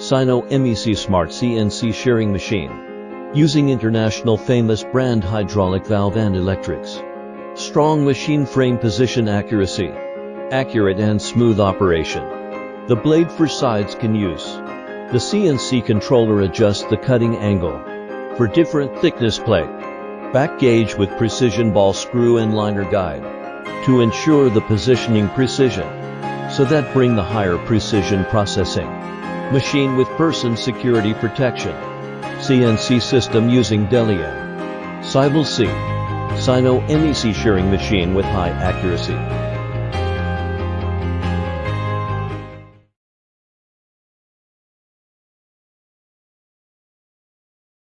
Sinomec Smart CNC Shearing Machine. Using international famous brand hydraulic valve and electrics. Strong machine frame position accuracy. Accurate and smooth operation. The blade for sides can use. The CNC controller adjusts the cutting angle for different thickness plate. Back gauge with precision ball screw and liner guide to ensure the positioning precision, so that bring the higher precision processing. Machine with person security protection. CNC system using Delia. Sival C. Sinomec shearing machine with high accuracy.